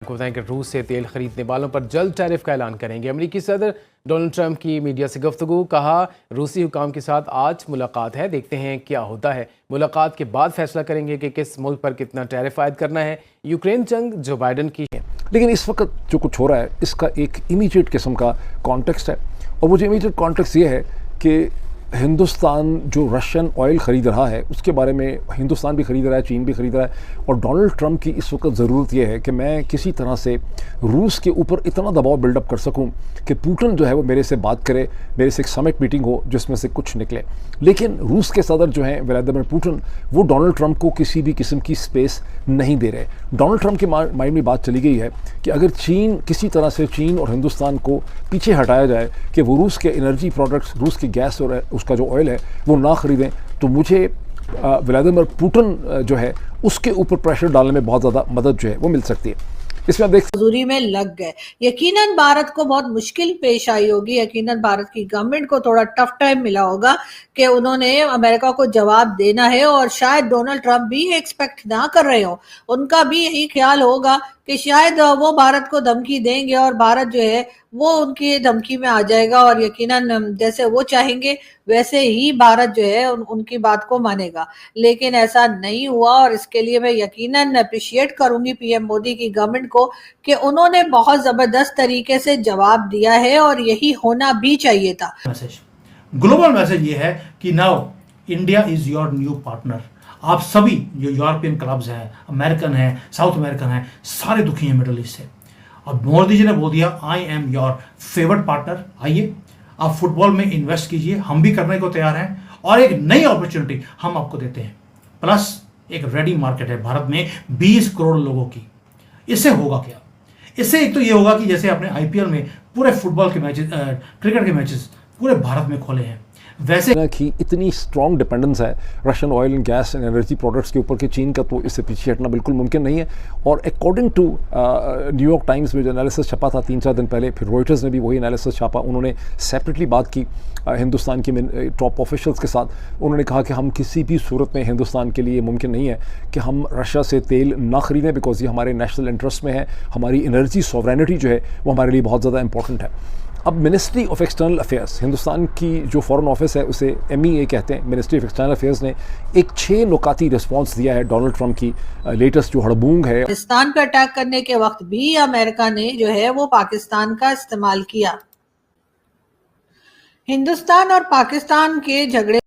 को बताएं कि रूस से तेल खरीदने वालों पर जल्द टैरिफ का ऐलान करेंगे। अमेरिकी सदर डोनाल्ड ट्रंप की मीडिया से गुफ्तगू, कहा रूसी हुकाम के साथ आज मुलाकात है, देखते हैं क्या होता है। मुलाकात के बाद फैसला करेंगे कि किस मुल्क पर कितना टैरिफ आयद करना है। यूक्रेन जंग जो बाइडन की है, लेकिन इस वक्त जो कुछ हो रहा है इसका एक इमीडिएट किस्म का कॉन्टेक्स्ट है, और वो जो इमीडिएट कॉन्टेक्स्ट ये है कि हिंदुस्तान जो रशियन ऑयल ख़रीद रहा है उसके बारे में हिंदुस्तान भी ख़रीद रहा है, चीन भी ख़रीद रहा है, और डोनाल्ड ट्रंप की इस वक्त ज़रूरत यह है कि मैं किसी तरह से रूस के ऊपर इतना दबाव बिल्डअप कर सकूं कि पुतिन जो है वो मेरे से बात करे, मेरे से एक समिट मीटिंग हो जिसमें से कुछ निकले। लेकिन रूस के सदर जो हैं व्लादिमीर पुतिन, वो डोनाल्ड ट्रंप को किसी भी किस्म की स्पेस नहीं दे रहे। डोनाल्ड ट्रंप के माइंड में बात चली गई है कि अगर चीन किसी तरह से चीन और हिंदुस्तान को पीछे हटाया जाए कि वो रूस के एनर्जी प्रोडक्ट्स, रूस की गैस और उसका जो ऑयल है वो ना ख़रीदें, तो मुझे व्लादिमीर पुतिन जो है उसके ऊपर प्रेशर डालने में बहुत ज़्यादा मदद जो है वो मिल सकती है। इसमें आप देख मजदूरी में लग गए। यकीनन भारत को बहुत मुश्किल पेश आई होगी, यकीनन भारत की गवर्नमेंट को थोड़ा टफ टाइम मिला होगा कि उन्होंने अमेरिका को जवाब देना है, और शायद डोनाल्ड ट्रंप भी एक्सपेक्ट ना कर रहे हो। उनका भी यही ख्याल होगा कि शायद वो भारत को धमकी देंगे और भारत जो है वो उनकी धमकी में आ जाएगा, और यकीनन जैसे वो चाहेंगे वैसे ही भारत जो है उनकी बात को मानेगा। लेकिन ऐसा नहीं हुआ, और इसके लिए मैं यकीनन अप्रिशिएट करूंगी पीएम मोदी की गवर्नमेंट को कि उन्होंने बहुत जबरदस्त तरीके से जवाब दिया है, और यही होना भी चाहिए था। ग्लोबल मैसेज ये है कि now India is your new partner. आप सभी जो यूरोपियन क्लब्स हैं, अमेरिकन हैं, साउथ अमेरिकन हैं, सारे दुखी हैं मिडल ईस्ट से। और मोदी जी ने बोल दिया I am your favourite partner, आइए आप फुटबॉल में इन्वेस्ट कीजिए, हम भी करने को तैयार हैं, और एक नई अपॉर्चुनिटी हम आपको देते हैं। प्लस एक रेडी मार्केट है भारत में 20 करोड़ लोगों की। इससे होगा क्या? इससे एक तो ये होगा कि जैसे आपने आईपीएल में पूरे फुटबॉल के मैचेस, क्रिकेट के मैचेस पूरे भारत में खोले हैं, वैसे कि इतनी स्ट्रॉन्ग डिपेंडेंस है Russian oil and gas and energy products के ऊपर कि चीन का तो इससे पीछे हटना बिल्कुल मुमकिन नहीं है। और अकॉर्डिंग टू न्यूयॉर्क टाइम्स में जो एनालिसिस छपा था 3-4 दिन पहले, फिर रॉयटर्स ने भी वही एनालिसिस छापा, उन्होंने सेपरेटली बात की हिंदुस्तान की टॉप ऑफिशियल्स के साथ। उन्होंने कहा कि हम किसी भी सूरत में हिंदुस्तान के लिए मुमकिन नहीं है कि हम रशिया से तेल ना ख़रीदें, बिकॉज ये हमारे नेशनल इंटरेस्ट में है, हमारी एनर्जी सॉवरेनिटी जो है वो हमारे लिए बहुत ज़्यादा इंपॉर्टेंट है। अब ministry of external affairs, Hindustan की जो फॉरेन ऑफिस है उसे MEA कहते हैं, मिनिस्ट्री ऑफ एक्सटर्नल अफेयर्स ने एक 6 नुकाती रिस्पांस दिया है डोनाल्ड ट्रंप की लेटेस्ट जो हड़बूंग है। पाकिस्तान पर अटैक करने के वक्त भी अमेरिका ने जो है वो पाकिस्तान का इस्तेमाल किया। हिंदुस्तान और पाकिस्तान के झगड़े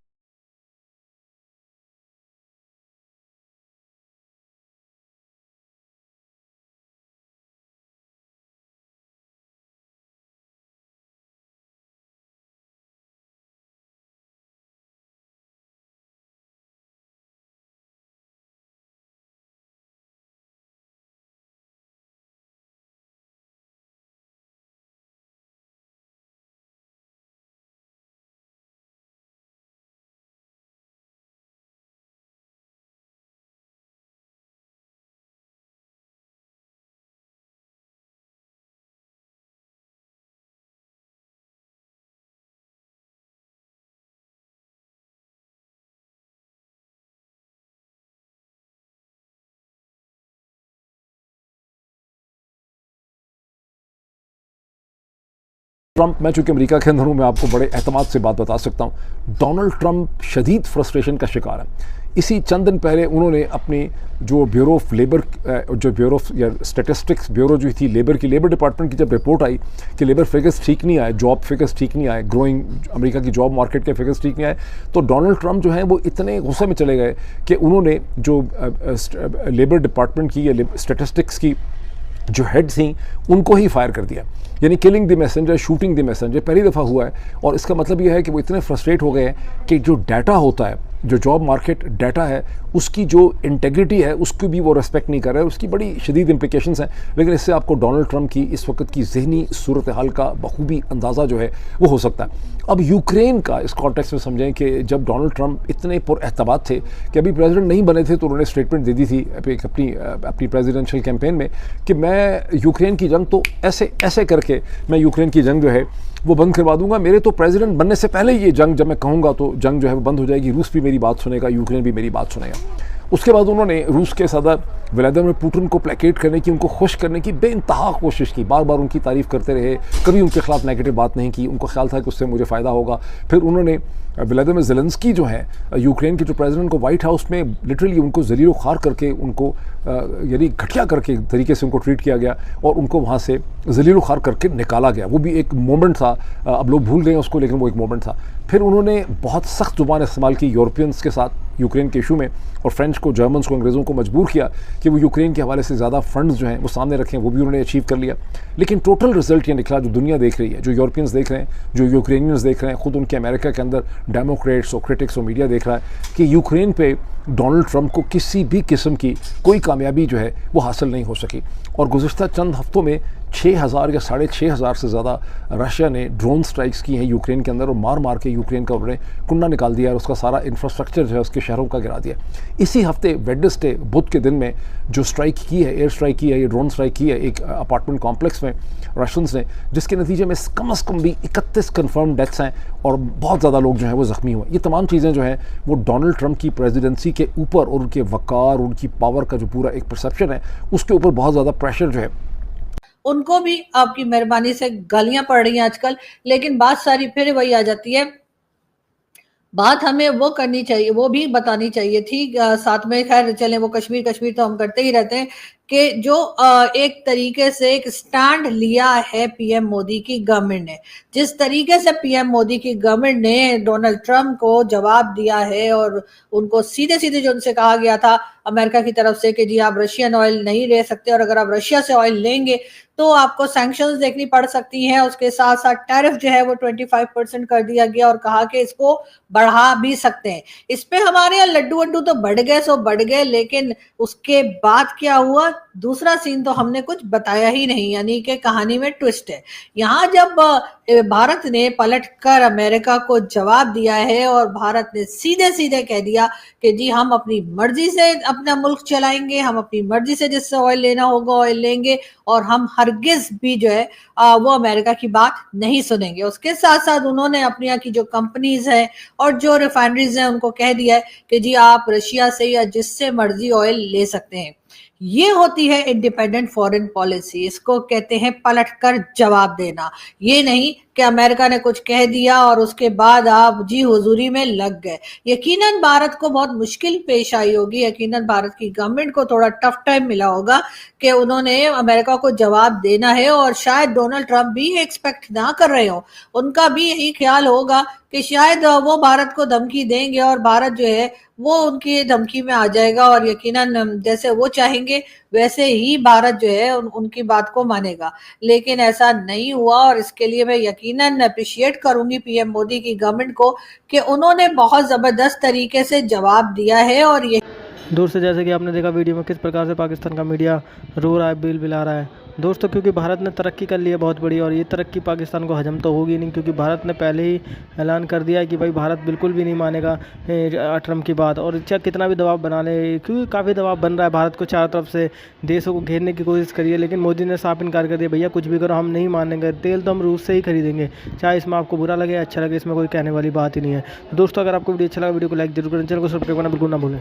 ट्रंप, मैं चूँकि अमेरिका के अंदर हूँ, मैं आपको बड़े एतमाद से बात बता सकता हूँ। डोनाल्ड ट्रंप शदीद फ्रस्ट्रेशन का शिकार है। इसी चंद दिन पहले उन्होंने अपनी जो ब्यूरो ऑफ लेबर, जो ब्यूरो ऑफ या स्टेटिस्टिक्स ब्यूरो जो थी लेबर की, लेबर डिपार्टमेंट की जब रिपोर्ट आई कि लेबर फिगर्स ठीक नहीं आए, जॉब फिगर्स ठीक नहीं आए, ग्रोइंग अमेरिका की जॉब मार्केट के फिगर्स ठीक नहीं आए, तो डोनाल्ड ट्रंप जो हैं वो इतने गुस्से में चले गए कि उन्होंने जो लेबर डिपार्टमेंट की या स्टेटिस्टिक्स की जो हेड थी उनको ही फायर कर दिया। यानी killing the messenger, shooting the messenger पहली दफ़ा हुआ है। और इसका मतलब यह है कि वो इतने फ्रस्ट्रेट हो गए हैं कि जो डाटा होता है, जो जॉब मार्केट डाटा है, उसकी जो इंटेग्रिटी है उसको भी वो रेस्पेक्ट नहीं कर रहे हैं। उसकी बड़ी शदीद इम्प्लिकेशंस हैं। लेकिन इससे आपको डोनाल्ड ट्रंप की इस वक्त की जहनी सूरत हाल का बखूबी अंदाज़ा जो है वो हो सकता है। अब यूक्रेन का इस कॉन्टेक्स्ट में समझें कि जब डोनाल्ड ट्रंप इतने पुरएतमाद थे कि अभी प्रेसिडेंट नहीं बने थे, तो उन्होंने स्टेटमेंट दे दी थी अपनी प्रेसिडेंशियल कैंपेन में कि मैं यूक्रेन की जंग तो ऐसे करके मैं यूक्रेन की जंग जो है वो बंद करवा दूंगा। मेरे तो प्रेसिडेंट बनने से पहले ये जंग जब मैं कहूँगा तो जंग जो है वो बंद हो जाएगी, रूस भी मेरी बात सुनेगा, यूक्रेन भी मेरी बात सुनेगा। उसके बाद उन्होंने रूस के सदर व्लादिमीर पुतिन को प्लेकेट करने की, उनको खुश करने की बेइंतहा कोशिश की, बार बार उनकी तारीफ़ करते रहे, कभी उनके खिलाफ नेगेटिव बात नहीं की, उनको ख्याल था कि उससे मुझे फ़ायदा होगा। फिर उन्होंने व्लादिमीर ज़ेलेंस्की जो है यूक्रेन के जो प्रेसिडेंट को व्हाइट हाउस में लिटरली उनको ज़लील ख़ार करके, उनको यानी घटिया करके तरीके से उनको ट्रीट किया गया और उनको वहाँ से ज़लील ख़ार करके निकाला गया। वो भी एक मोमेंट था, अब लोग भूल गए उसको, लेकिन वो एक मोमेंट था। फिर उन्होंने बहुत सख्त ज़ुबान इस्तेमाल की यूरोपियंस के साथ यूक्रेन के इशू में, और फ्रेंच को, जर्मन्स को, अंग्रेज़ों को मजबूर किया कि वो यूक्रेन के हवाले से ज़्यादा फंड्स जो हैं वो सामने रखें। वो भी उन्होंने अचीव कर लिया। लेकिन टोटल रिजल्ट ये निकला, जो दुनिया देख रही है, जो यूरोपियंस देख रहे हैं, जो यूक्रेनियंस देख रहे हैं, खुद उनके अमेरिका के अंदर डेमोक्रेट्स और क्रिटिक्स और मीडिया देख रहा है कि यूक्रेन पे डोनाल्ड ट्रंप को किसी भी किस्म की कोई कामयाबी जो है वो हासिल नहीं हो सकी। और गुज़िश्ता चंद हफ्तों में 6,000 या 6,500 से ज़्यादा रशिया ने ड्रोन स्ट्राइक्स की हैं यूक्रेन के अंदर, और मार मार के यूक्रेन का उन्होंने कुंडा निकाल दिया और उसका सारा इंफ्रास्ट्रक्चर जो है उसके शहरों का गिरा दिया। इसी हफ्ते वेडनेसडे, बुध के दिन में जो स्ट्राइक की है, एयर स्ट्राइक की है, ये ड्रोन स्ट्राइक की है एक अपार्टमेंट कॉम्प्लेक्स में रशियंस ने, जिसके नतीजे में कम से कम भी 31 कन्फर्म डेथ्स हैं और बहुत ज़्यादा लोग जो हैं वो ज़ख्मी हुए। ये तमाम चीज़ें जो हैं वो डोनाल्ड ट्रंप की प्रेसिडेंसी के ऊपर और उनके वक़ार, उनकी पावर का जो पूरा एक परसेप्शन है उसके ऊपर बहुत ज़्यादा प्रेशर जो है उनको भी आपकी मेहरबानी से गालियां पड़ रही हैं आजकल। लेकिन बात सारी फिर वही आ जाती है, बात हमें वो करनी चाहिए, वो भी बतानी चाहिए थी साथ में। खैर चलें, वो कश्मीर तो हम करते ही रहते हैं कि जो एक तरीके से एक स्टैंड लिया है पीएम मोदी की गवर्नमेंट ने, जिस तरीके से पीएम मोदी की गवर्नमेंट ने डोनाल्ड ट्रंप को जवाब दिया है और उनको सीधे सीधे जो उनसे कहा गया था अमेरिका की तरफ से कि जी आप रशियन ऑयल नहीं ले सकते, और अगर आप रशिया से ऑयल लेंगे तो आपको सैंक्शंस देखनी पड़ सकती हैं। उसके साथ साथ टैरिफ जो है वो 25% कर दिया गया और कहा कि इसको बढ़ा भी सकते हैं। इस पे हमारे यहाँ लड्डू वड्डू तो बढ़ गए सो बढ़ गए, लेकिन उसके बाद क्या हुआ, दूसरा सीन तो हमने कुछ बताया ही नहीं, यानी कि कहानी में ट्विस्ट है। यहाँ जब भारत ने पलटकर अमेरिका को जवाब दिया है और भारत ने सीधे सीधे कह दिया कि जी हम अपनी मर्जी से अपना मुल्क चलाएंगे, हम अपनी मर्जी से जिससे ऑयल लेना होगा ऑयल लेंगे, और हम हरगिज भी जो है वो अमेरिका की बात नहीं सुनेंगे। उसके साथ साथ उन्होंने अपनी यहाँ की जो कंपनीज हैं और जो रिफाइनरीज हैं उनको कह दिया है कि जी आप रशिया से या जिससे मर्जी ऑयल ले सकते हैं। ये होती है इंडिपेंडेंट फॉरेन पॉलिसी, इसको कहते हैं पलटकर जवाब देना। ये नहीं कि अमेरिका ने कुछ कह दिया और उसके बाद आप जी हुजूरी में लग गए। यकीनन भारत को बहुत मुश्किल पेश आई होगी, यकीनन भारत की गवर्नमेंट को थोड़ा टफ टाइम मिला होगा कि उन्होंने अमेरिका को जवाब देना है, और शायद डोनाल्ड ट्रंप भी एक्सपेक्ट ना कर रहे हो। उनका भी यही ख्याल होगा कि शायद वो भारत को धमकी देंगे और भारत जो है वो उनकी धमकी में आ जाएगा, और यकीनन जैसे वो चाहेंगे वैसे ही भारत जो है उनकी बात को मानेगा। लेकिन ऐसा नहीं हुआ, और इसके लिए मैं यकीनन अप्रिशिएट करूंगी पीएम मोदी की गवर्नमेंट को कि उन्होंने बहुत जबरदस्त तरीके से जवाब दिया है। और ये दूर से जैसे कि आपने देखा वीडियो में किस प्रकार से पाकिस्तान का मीडिया रो रहा है, बिल बिला रहा है दोस्तों, क्योंकि भारत ने तरक्की कर ली है बहुत बड़ी, और ये तरक्की पाकिस्तान को हजम तो होगी नहीं, क्योंकि भारत ने पहले ही ऐलान कर दिया है कि भाई भारत बिल्कुल भी नहीं मानेगा ट्रंप की बात। और चाहे कितना भी दबाव बना ले, क्योंकि काफ़ी दबाव बन रहा है भारत को चारों तरफ से, देशों को घेरने की कोशिश करिए, लेकिन मोदी ने साफ इनकार कर दिया, भैया कुछ भी करो हम नहीं मानेंगे, तेल तो हम रूस से ही खरीदेंगे, चाहे इसमें आपको बुरा लगे अच्छा लगे, इसमें कोई कहने वाली बात ही नहीं है। दोस्तों अगर आपको वीडियो अच्छा लगा वीडियो को लाइक जरूर करें, चैनल को सब्सक्राइब करना बिल्कुल ना भूलें।